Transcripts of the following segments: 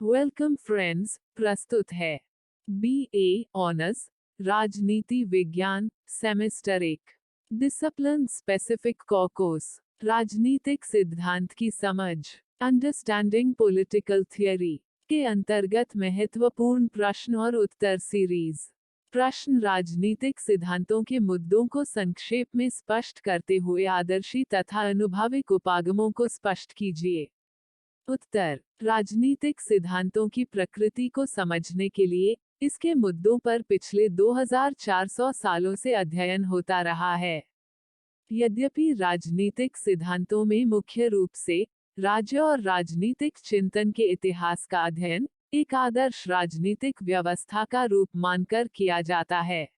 Welcome friends, प्रस्तुत है BA honours राजनीति विज्ञान सेमेस्टर 1 डिसिप्लिन स्पेसिफिक कोर्स राजनीतिक सिद्धांत की समझ अंडरस्टैंडिंग पॉलिटिकल थियरी के अंतर्गत महत्वपूर्ण प्रश्न और उत्तर सीरीज। प्रश्न राजनीतिक सिद्धांतों के मुद्दों को संक्षेप में स्पष्ट करते हुए आदर्शी तथा अनुभविक उपागमों को स्पष्ट कीजिए। उत्तर राजनीतिक सिद्धांतों की प्रकृति को समझने के लिए इसके मुद्दों पर पिछले 2400 सालों से अध्ययन होता रहा है। यद्यपि राजनीतिक सिद्धांतों में मुख्य रूप से राज्य और राजनीतिक चिंतन के इतिहास का अध्ययन एक आदर्श राजनीतिक व्यवस्था का रूप मानकर किया जाता है।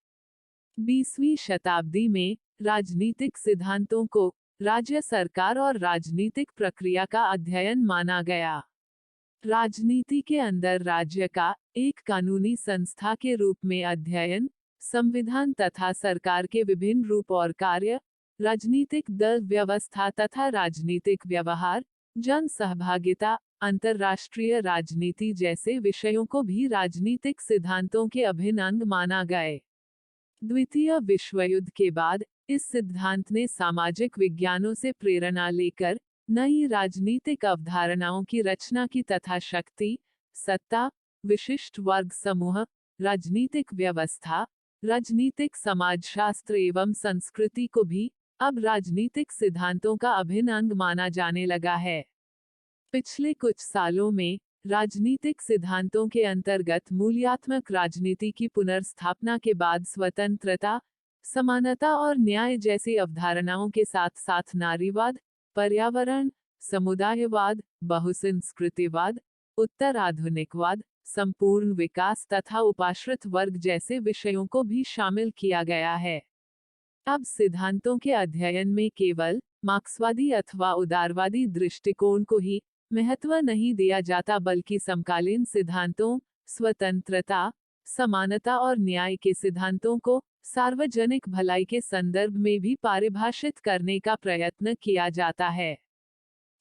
20वीं शताब्दी में राजनीतिक सिद्धांतों को राज्य सरकार और राजनीतिक प्रक्रिया का अध्ययन माना गया। राजनीति के अंदर राज्य का एक कानूनी संस्था के रूप में अध्ययन, संविधान तथा सरकार के विभिन्न रूप और कार्य, राजनीतिक दल व्यवस्था तथा राजनीतिक व्यवहार, जन सहभागिता, अंतर्राष्ट्रीय राजनीति जैसे विषयों को भी राजनीतिक सिद्धांतों के अभिन्न अंग माना गए। द्वितीय विश्व युद्ध के बाद इस सिद्धांत ने सामाजिक विज्ञानों से प्रेरणा लेकर नई राजनीतिक अवधारणाओं की रचना की तथा शक्ति, सत्ता, विशिष्ट वर्ग समूह, राजनीतिक व्यवस्था, राजनीतिक समाजशास्त्र एवं संस्कृति को भी अब राजनीतिक सिद्धांतों का अभिन्न अंग माना जाने लगा है। पिछले कुछ सालों में राजनीतिक सिद्धांतों के अंतर्गत मूल्यात्मक राजनीति की पुनर्स्थापना के बाद स्वतंत्रता, समानता और न्याय जैसी अवधारणाओं के साथ साथ नारीवाद, पर्यावरण, समुदायवाद, बहुसंस्कृतिवाद, उत्तर आधुनिकवाद, संपूर्ण विकास तथा उपाश्रित वर्ग जैसे विषयों को भी शामिल किया गया है। अब सिद्धांतों के अध्ययन में केवल मार्क्सवादी अथवा उदारवादी दृष्टिकोण को ही महत्व नहीं दिया जाता, बल्कि समकालीन सिद्धांतों, स्वतंत्रता, समानता और न्याय के सिद्धांतों को सार्वजनिक भलाई के संदर्भ में भी परिभाषित करने का प्रयत्न किया जाता है।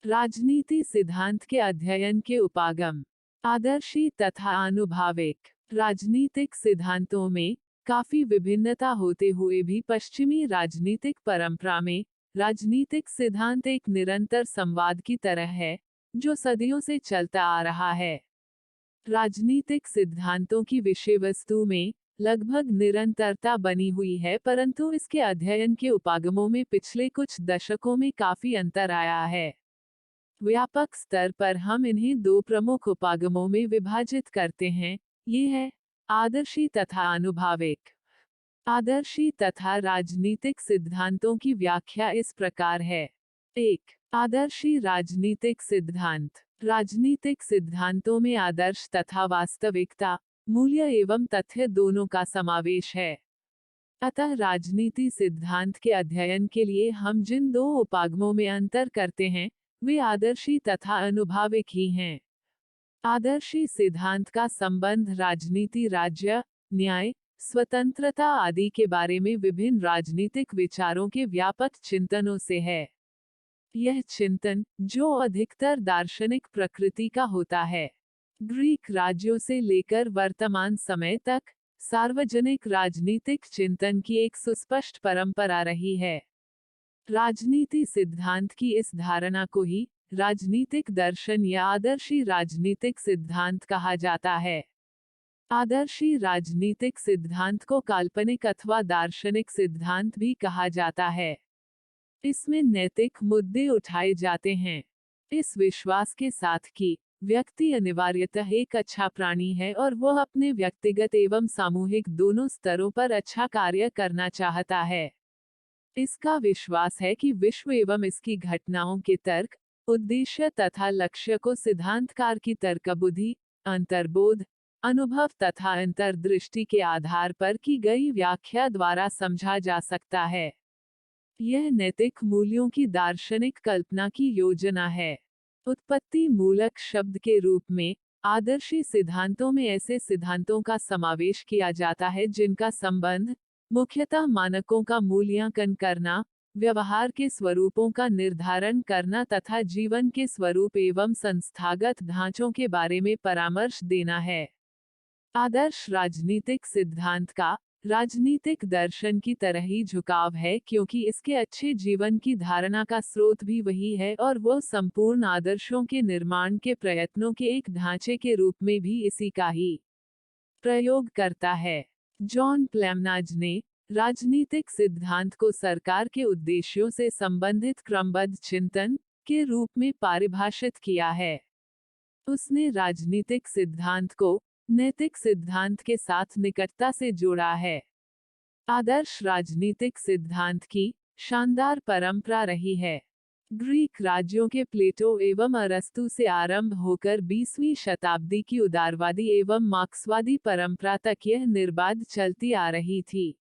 राजनीति सिद्धांत के अध्ययन के उपागम आदर्शी तथा आनुभविक राजनीतिक सिद्धांतों में काफी विभिन्नता होते हुए भी पश्चिमी राजनीतिक परंपरा में राजनीतिक सिद्धांत एक निरंतर संवाद की तरह है जो सदियों से चलता आ रहा है। राजनीतिक सिद्धांतों की विषय वस्तु में लगभग निरंतरता बनी हुई है, परंतु इसके अध्ययन के उपागमों में पिछले कुछ दशकों में काफी अंतर आया है। व्यापक स्तर पर हम इन्हें दो प्रमुख उपागमों में विभाजित करते हैं, ये है आदर्शी तथा आनुभविक। आदर्शी तथा राजनीतिक सिद्धांतों की व्याख्या इस प्रकार है। 1. आदर्शी राजनीतिक सिद्धांत। राजनीतिक सिद्धांतों में आदर्श तथा वास्तविकता, मूल्य एवं तथ्य दोनों का समावेश है। अतः राजनीति सिद्धांत के अध्ययन के लिए हम जिन दो उपागमों में अंतर करते हैं वे आदर्शी तथा अनुभविक ही हैं। आदर्शी सिद्धांत का संबंध राजनीति राज्य, न्याय, स्वतंत्रता आदि के बारे में विभिन्न राजनीतिक विचारों के व्यापक चिंतनों से है। यह चिंतन, जो अधिकतर दार्शनिक प्रकृति का होता है, ग्रीक राज्यों से लेकर वर्तमान समय तक सार्वजनिक राजनीतिक चिंतन की एक सुस्पष्ट परंपरा रही है। राजनीति सिद्धांत की इस धारणा को ही राजनीतिक दर्शन या आदर्शी राजनीतिक सिद्धांत कहा जाता है। आदर्शी राजनीतिक सिद्धांत को काल्पनिक अथवा दार्शनिक सिद्धांत भी कहा जाता है। इसमें नैतिक मुद्दे उठाए जाते हैं, इस विश्वास के साथ कि व्यक्ति अनिवार्यतः एक अच्छा प्राणी है और वह अपने व्यक्तिगत एवं सामूहिक दोनों स्तरों पर अच्छा कार्य करना चाहता है। इसका विश्वास है कि विश्व एवं इसकी घटनाओं के तर्क, उद्देश्य तथा लक्ष्य को सिद्धांतकार की तर्कबुद्धि, अंतर्बोध, अनुभव तथा अंतर्दृष्टि के आधार पर की गई व्याख्या द्वारा समझा जा सकता है। यह नैतिक मूल्यों की दार्शनिक कल्पना की योजना है। उत्पत्ति मूलक शब्द के रूप में आदर्शी सिद्धांतों में ऐसे सिद्धांतों का समावेश किया जाता है जिनका संबंध मुख्यतः मानकों का मूल्यांकन करना, व्यवहार के स्वरूपों का निर्धारण करना तथा जीवन के स्वरूप एवं संस्थागत ढांचों के बारे में परामर्श देना है। आदर्श राजनीतिक सिद्धांत का राजनीतिक दर्शन की तरह ही झुकाव है, क्योंकि इसके अच्छे जीवन की धारणा का स्रोत भी वही है और वह संपूर्ण आदर्शों के निर्माण के प्रयत्नों के एक ढांचे के रूप में भी इसी का ही प्रयोग करता है। जॉन प्लेमनाज ने राजनीतिक सिद्धांत को सरकार के उद्देश्यों से संबंधित क्रमबद्ध चिंतन के रूप में परिभाषित किया है। उसने राजनीतिक सिद्धांत को नैतिक सिद्धांत के साथ निकटता से जोड़ा है। आदर्श राजनीतिक सिद्धांत की शानदार परंपरा रही है। ग्रीक राज्यों के प्लेटो एवं अरस्तु से आरंभ होकर 20वीं शताब्दी की उदारवादी एवं मार्क्सवादी परंपरा तक यह निर्बाध चलती आ रही थी।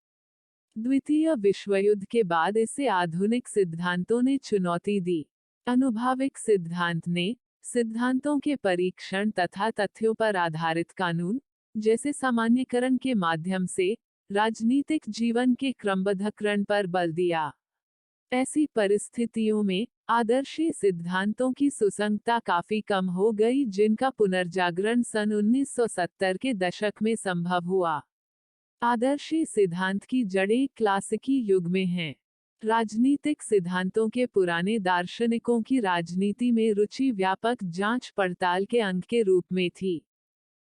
द्वितीय विश्वयुद्ध के बाद इसे आधुनिक सिद्धांतों ने चुनौती दी। आनुभविक सिद्धांत ने सिद्धांतों के परीक्षण तथा तथ्यों पर आधारित कानून जैसे सामान्यकरण के माध्यम से राजनीतिक जीवन के क्रमबद्धकरण पर बल दिया। ऐसी परिस्थितियों में आदर्शी सिद्धांतों की सुसंगतता काफी कम हो गई, जिनका पुनर्जागरण सन 1970 के दशक में संभव हुआ। आदर्शी सिद्धांत की जड़ें क्लासिकी युग में हैं। राजनीतिक सिद्धांतों के पुराने दार्शनिकों की राजनीति में रुचि व्यापक जांच पड़ताल के अंग के रूप में थी।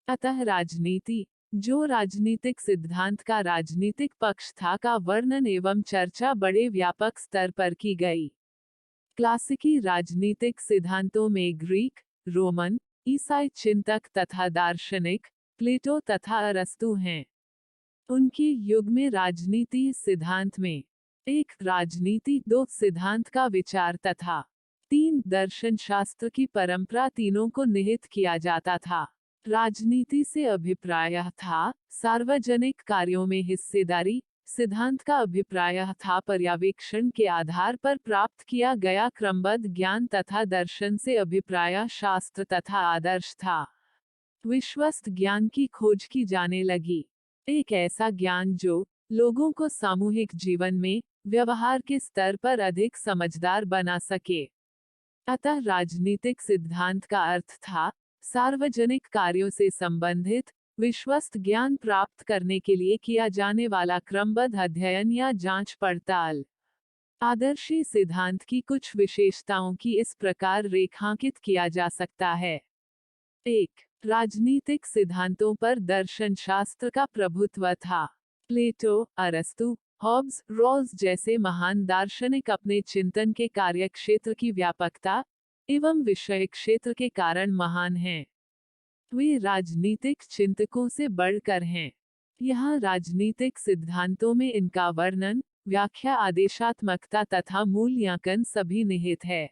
अतः राजनीति, जो राजनीतिक सिद्धांत का राजनीतिक पक्ष था, का वर्णन एवं चर्चा बड़े व्यापक स्तर पर की गई। क्लासिकी राजनीतिक सिद्धांतों में ग्रीक, रोमन, ईसाई चिंतक तथा दार्शनिक प्लेटो तथा अरस्तु हैं। उनके युग में राजनीति सिद्धांत में 1. राजनीति, 2. सिद्धांत का विचार तथा 3. दर्शन शास्त्र की परंपरा तीनों को निहित किया जाता था। राजनीति से अभिप्राय था सार्वजनिक कार्यों में हिस्सेदारी, सिद्धांत का अभिप्राय था पर्यवेक्षण के आधार पर प्राप्त किया गया क्रमबद्ध ज्ञान तथा दर्शन से अभिप्राय शास्त्र तथा आदर्श था। विश्वस्त ज्ञान की खोज की जाने लगी, एक ऐसा ज्ञान जो लोगों को सामूहिक जीवन में व्यवहार के स्तर पर अधिक समझदार बना सके। अतः राजनीतिक सिद्धांत का अर्थ था सार्वजनिक कार्यों से संबंधित विश्वस्त ज्ञान प्राप्त करने के लिए किया जाने वाला क्रमबद्ध अध्ययन या जांच पड़ताल। आदर्शी सिद्धांत की कुछ विशेषताओं की इस प्रकार रेखांकित किया जा सकता है। 1. राजनीतिक सिद्धांतों पर दर्शन शास्त्र का प्रभुत्व था। प्लेटो, अरस्तु, हॉब्स, रॉल्स जैसे महान दार्शनिक अपने चिंतन के कार्यक्षेत्र की व्यापकता एवं विषय क्षेत्र के कारण महान हैं। वे राजनीतिक चिंतकों से बढ़कर हैं। यहाँ राजनीतिक सिद्धांतों में इनका वर्णन, व्याख्या, आदेशात्मकता तथा मूल्यांकन सभी निहित है।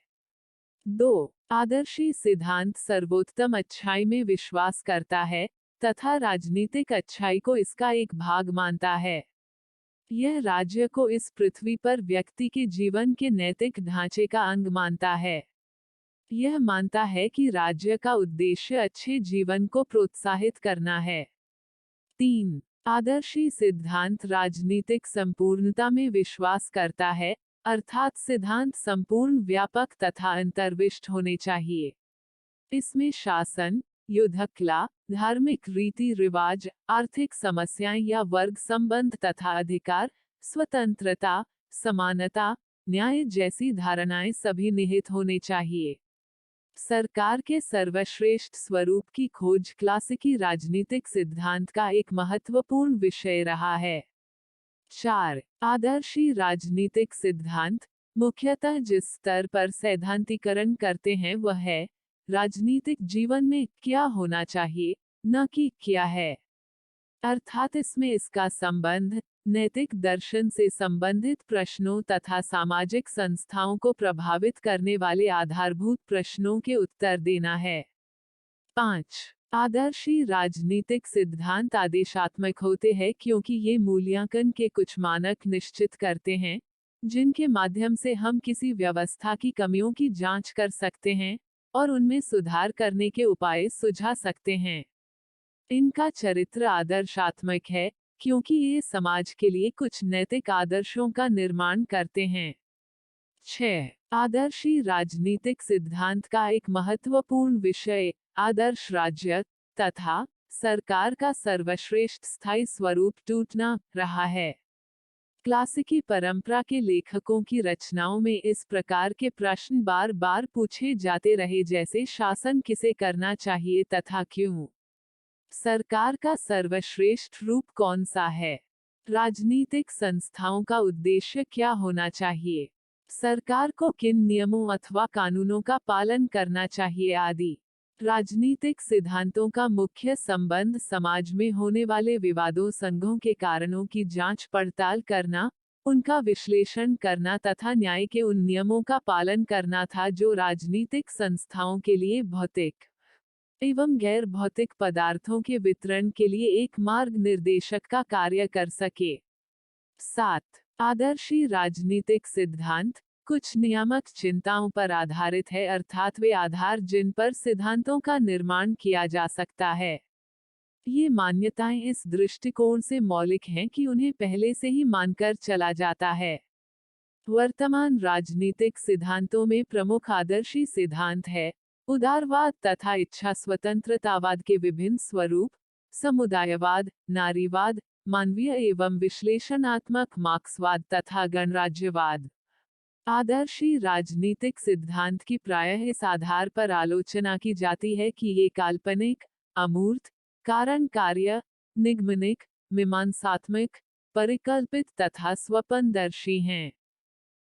2. आदर्शी सिद्धांत सर्वोत्तम अच्छाई में विश्वास करता है तथा राजनीतिक अच्छाई को इसका एक भाग मानता है। यह राज्य को इस पृथ्वी पर व्यक्ति के जीवन के नैतिक ढांचे का अंग मानता है। यह मानता है कि राज्य का उद्देश्य अच्छे जीवन को प्रोत्साहित करना है। 3. आदर्शी सिद्धांत राजनीतिक संपूर्णता में विश्वास करता है, अर्थात सिद्धांत संपूर्ण, व्यापक तथा अंतर्विष्ट होने चाहिए। इसमें शासन, युद्धकला, धार्मिक रीति रिवाज, आर्थिक समस्याएं या वर्ग संबंध तथा अधिकार, स्वतंत्रता, समानता, न्याय जैसी धारणाएं सभी निहित होने चाहिए। सरकार के सर्वश्रेष्ठ स्वरूप की खोज क्लासिकी राजनीतिक सिद्धांत का एक महत्वपूर्ण विषय रहा है। 4. आदर्शी राजनीतिक सिद्धांत मुख्यतः जिस स्तर पर सैद्धांतिकरण करते हैं वह है राजनीतिक जीवन में क्या होना चाहिए, न कि क्या है। अर्थात इसमें इसका संबंध नैतिक दर्शन से संबंधित प्रश्नों तथा सामाजिक संस्थाओं को प्रभावित करने वाले आधारभूत प्रश्नों के उत्तर देना है। 5. आदर्शी राजनीतिक सिद्धांत आदेशात्मक होते हैं क्योंकि ये मूल्यांकन के कुछ मानक निश्चित करते हैं, जिनके माध्यम से हम किसी व्यवस्था की कमियों की जांच कर सकते हैं और उनमें सुधार करने के उपाय सुझा सकते हैं। इनका चरित्र आदर्शात्मक है क्योंकि ये समाज के लिए कुछ नैतिक आदर्शों का निर्माण करते हैं। 6. आदर्शी राजनीतिक सिद्धांत का एक महत्वपूर्ण विषय आदर्श राज्य तथा सरकार का सर्वश्रेष्ठ स्थायी स्वरूप टूटना रहा है। क्लासिकी परंपरा के लेखकों की रचनाओं में इस प्रकार के प्रश्न बार बार पूछे जाते रहे, जैसे शासन किसे करना चाहिए तथा क्यों? सरकार का सर्वश्रेष्ठ रूप कौन सा है? राजनीतिक संस्थाओं का उद्देश्य क्या होना चाहिए? सरकार को किन नियमों अथवा कानूनों का पालन करना चाहिए आदि। राजनीतिक सिद्धांतों का मुख्य संबंध समाज में होने वाले विवादों संघों के कारणों की जांच पड़ताल करना, उनका विश्लेषण करना तथा न्याय के उन नियमों का पालन करना था जो राजनीतिक संस्थाओं के लिए भौतिक एवं गैर भौतिक पदार्थों के वितरण के लिए एक मार्ग निर्देशक का कार्य कर सके। 7. आदर्शी राजनीतिक सिद्धांत कुछ नियामक चिंताओं पर आधारित है, अर्थात वे आधार जिन पर सिद्धांतों का निर्माण किया जा सकता है। ये मान्यताएं इस दृष्टिकोण से मौलिक हैं कि उन्हें पहले से ही मानकर चला जाता है। वर्तमान राजनीतिक सिद्धांतों में प्रमुख आदर्शी सिद्धांत है उदारवाद तथा इच्छा स्वतंत्रतावाद के विभिन्न स्वरूप, समुदायवाद, नारीवाद, मानवीय एवं विश्लेषणात्मक मार्क्सवाद तथा गणराज्यवाद। आदर्शी राजनीतिक सिद्धांत की प्रायः इस आधार पर आलोचना की जाती है कि ये काल्पनिक, अमूर्त, कारण कार्य, निगमनिक, मीमांसात्मक, परिकल्पित तथा स्वप्नदर्शी हैं।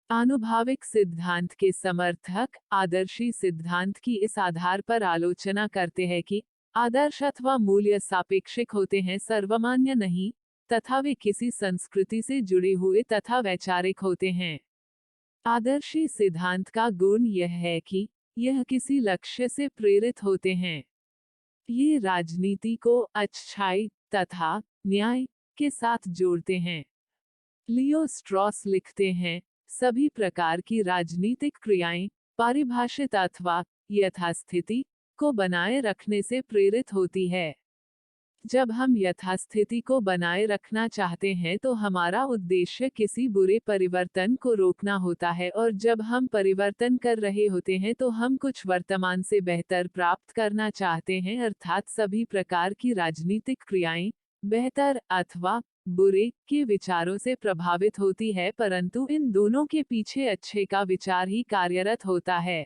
आनुभाविक सिद्धांत के समर्थक आदर्शी सिद्धांत की इस आधार पर आलोचना करते हैं कि आदर्श अथवा मूल्य सापेक्षिक होते हैं, सर्वमान्य नहीं, तथा वे किसी संस्कृति से जुड़े हुए तथा वैचारिक होते हैं। आदर्शी सिद्धांत का गुण यह है कि यह किसी लक्ष्य से प्रेरित होते हैं। ये राजनीति को अच्छाई तथा न्याय के साथ जोड़ते हैं। लियो स्ट्रॉस लिखते हैं, सभी प्रकार की राजनीतिक क्रियाएं परिभाषित अथवा यथास्थिति को बनाए रखने से प्रेरित होती है। जब हम यथास्थिति को बनाए रखना चाहते हैं तो हमारा उद्देश्य किसी बुरे परिवर्तन को रोकना होता है, और जब हम परिवर्तन कर रहे होते हैं तो हम कुछ वर्तमान से बेहतर प्राप्त करना चाहते हैं, अर्थात सभी प्रकार की राजनीतिक क्रियाएं बेहतर अथवा बुरे के विचारों से प्रभावित होती है, परंतु इन दोनों के पीछे अच्छे का विचार ही कार्यरत होता है।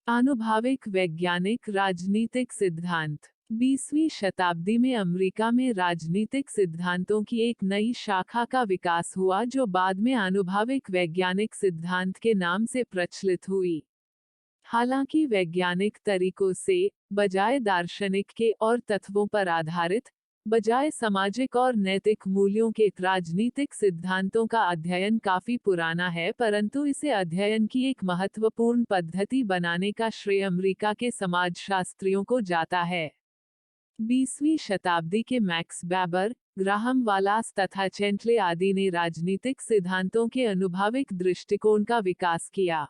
आनुभाविक वैज्ञानिक राजनीतिक सिद्धांत 20वीं शताब्दी में अमेरिका में राजनीतिक सिद्धांतों की एक नई शाखा का विकास हुआ जो बाद में आनुभाविक वैज्ञानिक सिद्धांत के नाम से प्रचलित हुई। हालांकि वैज्ञानिक तरीकों से बजाय दार्शनिक के और तत्वों पर आधारित बजाय सामाजिक और नैतिक मूल्यों के राजनीतिक सिद्धांतों का अध्ययन काफी पुराना है, परंतु इसे अध्ययन की एक महत्वपूर्ण पद्धति बनाने का श्रेय अमेरिका के समाजशास्त्रियों को जाता है। 20वीं शताब्दी के मैक्स वेबर, ग्राहम वालास तथा चेंटले आदि ने राजनीतिक सिद्धांतों के आनुभाविक दृष्टिकोण का विकास किया।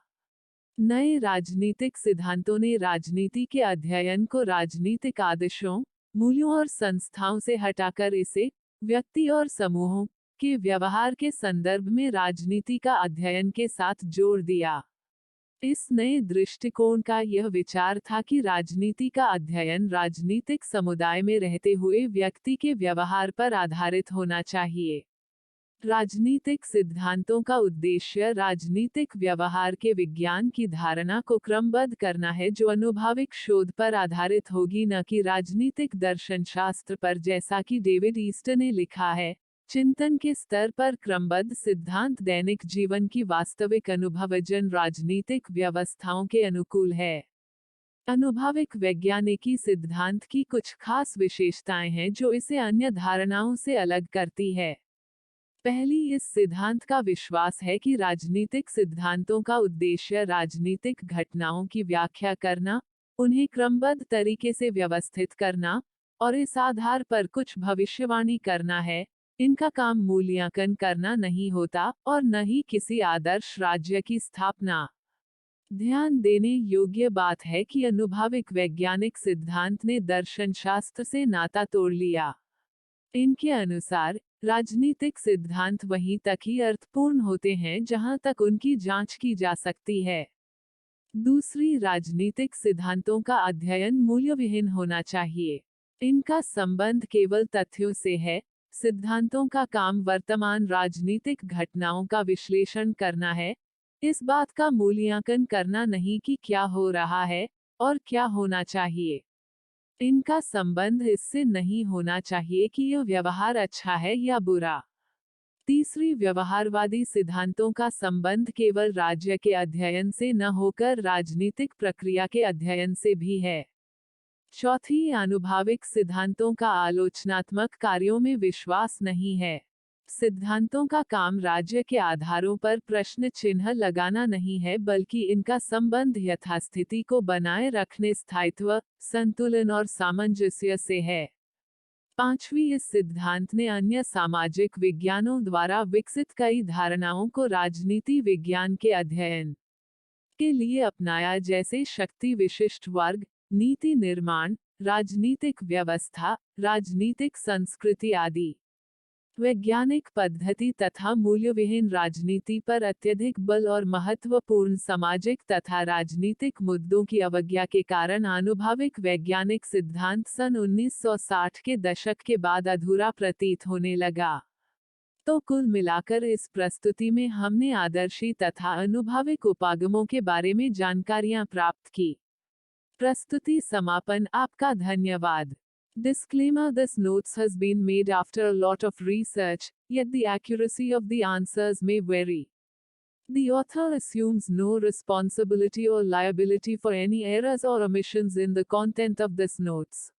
नए राजनीतिक सिद्धांतों ने राजनीति के अध्ययन को राजनीतिक आदर्शों, मूल्यों और संस्थाओं से हटाकर इसे व्यक्ति और समूहों के व्यवहार के संदर्भ में राजनीति का अध्ययन के साथ जोड़ दिया। इस नए दृष्टिकोण का यह विचार था कि राजनीति का अध्ययन राजनीतिक समुदाय में रहते हुए व्यक्ति के व्यवहार पर आधारित होना चाहिए। राजनीतिक सिद्धांतों का उद्देश्य राजनीतिक व्यवहार के विज्ञान की धारणा को क्रमबद्ध करना है जो आनुभाविक शोध पर आधारित होगी, न कि राजनीतिक दर्शनशास्त्र पर, जैसा कि डेविड ईस्टर ने लिखा है। चिंतन के स्तर पर क्रमबद्ध सिद्धांत दैनिक जीवन की वास्तविक अनुभवजन राजनीतिक व्यवस्थाओं के अनुकूल है। आनुभाविक वैज्ञानिकी सिद्धांत की कुछ खास विशेषताएं हैं जो इसे अन्य धारणाओं से अलग करती है। पहली, इस सिद्धांत का विश्वास है कि राजनीतिक सिद्धांतों का उद्देश्य राजनीतिक घटनाओं की व्याख्या करना, उन्हें क्रमबद्ध तरीके से व्यवस्थित करना और इस आधार पर कुछ भविष्यवाणी करना है। इनका काम मूल्यांकन करना नहीं होता और न ही किसी आदर्श राज्य की स्थापना। ध्यान देने योग्य बात है कि आनुभाविक वैज्ञानिक सिद्धांत ने दर्शनशास्त्र से नाता तोड़ लिया। इनके अनुसार राजनीतिक सिद्धांत वहीं तक ही अर्थपूर्ण होते हैं जहां तक उनकी जांच की जा सकती है। दूसरी, राजनीतिक सिद्धांतों का अध्ययन मूल्यविहीन होना चाहिए। इनका संबंध केवल तथ्यों से है। सिद्धांतों का काम वर्तमान राजनीतिक घटनाओं का विश्लेषण करना है, इस बात का मूल्यांकन करना नहीं कि क्या हो रहा है और क्या होना चाहिए। इनका संबंध इससे नहीं होना चाहिए कि यह व्यवहार अच्छा है या बुरा। तीसरी, व्यवहारवादी सिद्धांतों का संबंध केवल राज्य के अध्ययन से न होकर राजनीतिक प्रक्रिया के अध्ययन से भी है। चौथी, आनुभविक सिद्धांतों का आलोचनात्मक कार्यों में विश्वास नहीं है। सिद्धांतों का काम राज्य के आधारों पर प्रश्न चिन्ह लगाना नहीं है, बल्कि इनका संबंध यथास्थिति को बनाए रखने, स्थायित्व, संतुलन और सामंजस्य से है। पांचवी, इस सिद्धांत ने अन्य सामाजिक विज्ञानों द्वारा विकसित कई धारणाओं को राजनीति विज्ञान के अध्ययन के लिए अपनाया, जैसे शक्ति विशिष्ट वर्ग, नीति निर्माण, राजनीतिक व्यवस्था, राजनीतिक संस्कृति आदि। वैज्ञानिक पद्धति तथा मूल्यविहीन राजनीति पर अत्यधिक बल और महत्वपूर्ण सामाजिक तथा राजनीतिक मुद्दों की अवज्ञा के कारण आनुभविक वैज्ञानिक सिद्धांत सन 1960 के दशक के बाद अधूरा प्रतीत होने लगा। तो कुल मिलाकर इस प्रस्तुति में हमने आदर्शी तथा अनुभविक उपागमों के बारे में जानकारियां प्राप्त की। प्रस्तुति समापन। आपका धन्यवाद। Disclaimer: This notes has been made after a lot of research, yet the accuracy of the answers may vary. The author assumes no responsibility or liability for any errors or omissions in the content of this notes.